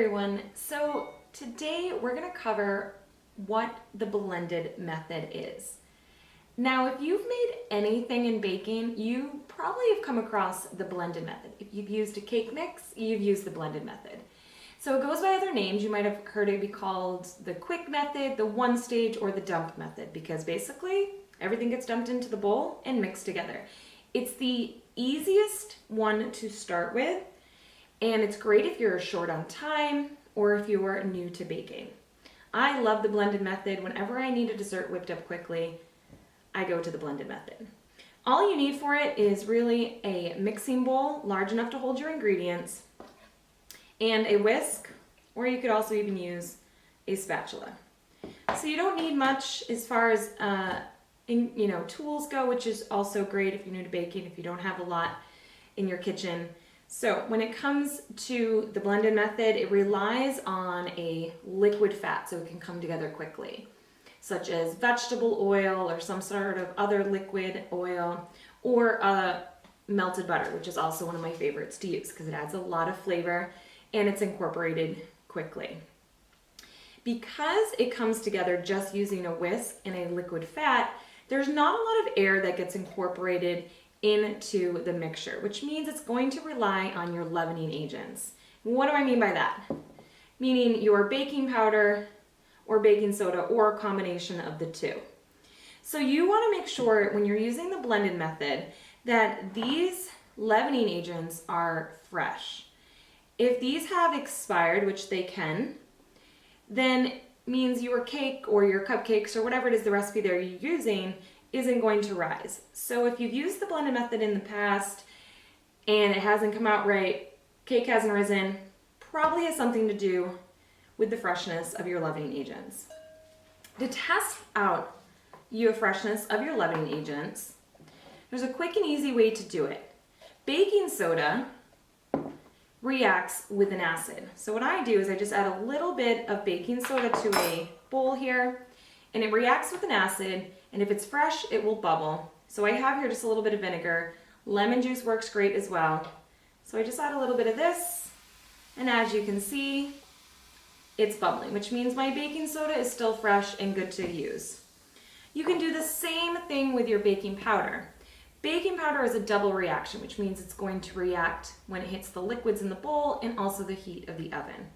everyone. So today we're going to cover what the blended method is. Now, if you've made anything in baking, you probably have come across the blended method. If you've used a cake mix, you've used the blended method. So it goes by other names. You might have heard it be called the quick method, the one stage, or the dump method, because basically everything gets dumped into the bowl and mixed together. It's the easiest one to start with, and it's great if you're short on time or if you're new to baking. I love the blended method. Whenever I need a dessert whipped up quickly, I go to the blended method. All you need for it is really a mixing bowl large enough to hold your ingredients and a whisk, or you could also even use a spatula. So you don't need much as far as tools go, which is also great if you're new to baking, if you don't have a lot in your kitchen. So when it comes to the blended method, it relies on a liquid fat so it can come together quickly, such as vegetable oil or some sort of other liquid oil, or melted butter, which is also one of my favorites to use because it adds a lot of flavor and it's incorporated quickly. Because it comes together just using a whisk and a liquid fat, there's not a lot of air that gets incorporated into the mixture, which means it's going to rely on your leavening agents. What do I mean by that? Meaning your baking powder or baking soda or a combination of the two. So you want to make sure when you're using the blended method that these leavening agents are fresh. If these have expired, which they can, then means your cake or your cupcakes or whatever it is the recipe that you're using isn't going to rise. So if you've used the blended method in the past and it hasn't come out right, cake hasn't risen, probably has something to do with the freshness of your leavening agents. To test out your freshness of your leavening agents, there's a quick and easy way to do it. Baking soda reacts with an acid. So what I do is I just add a little bit of baking soda to a bowl here, and it reacts with an acid, and if it's fresh, it will bubble. So I have here just a little bit of vinegar. Lemon juice works great as well. So I just add a little bit of this, and as you can see, it's bubbling, which means my baking soda is still fresh and good to use. You can do the same thing with your baking powder. Baking powder is a double reaction, which means it's going to react when it hits the liquids in the bowl and also the heat of the oven.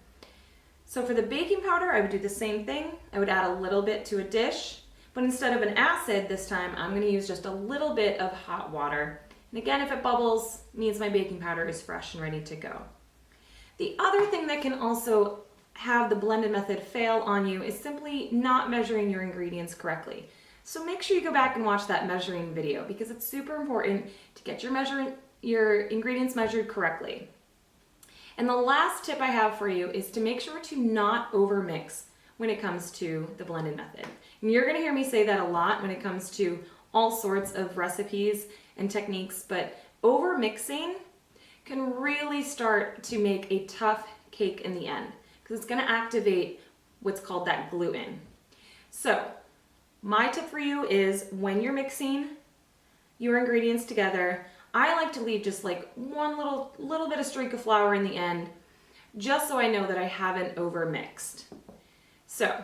So for the baking powder, I would do the same thing. I would add a little bit to a dish, but instead of an acid this time, I'm going to use just a little bit of hot water. And again, if it bubbles, it means my baking powder is fresh and ready to go. The other thing that can also have the blended method fail on you is simply not measuring your ingredients correctly. So make sure you go back and watch that measuring video because it's super important to get your ingredients measured correctly. And the last tip I have for you is to make sure to not overmix when it comes to the blended method. And you're going to hear me say that a lot when it comes to all sorts of recipes and techniques, but overmixing can really start to make a tough cake in the end because it's going to activate what's called that gluten. So my tip for you is when you're mixing your ingredients together, I like to leave just like one little bit of streak of flour in the end, just so I know that I haven't overmixed. So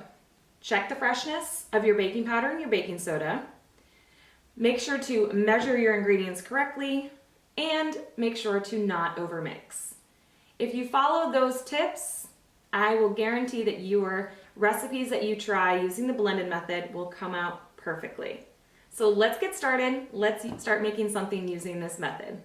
check the freshness of your baking powder and your baking soda. Make sure to measure your ingredients correctly and make sure to not overmix. If you follow those tips, I will guarantee that your recipes that you try using the blended method will come out perfectly. So let's get started. Let's start making something using this method.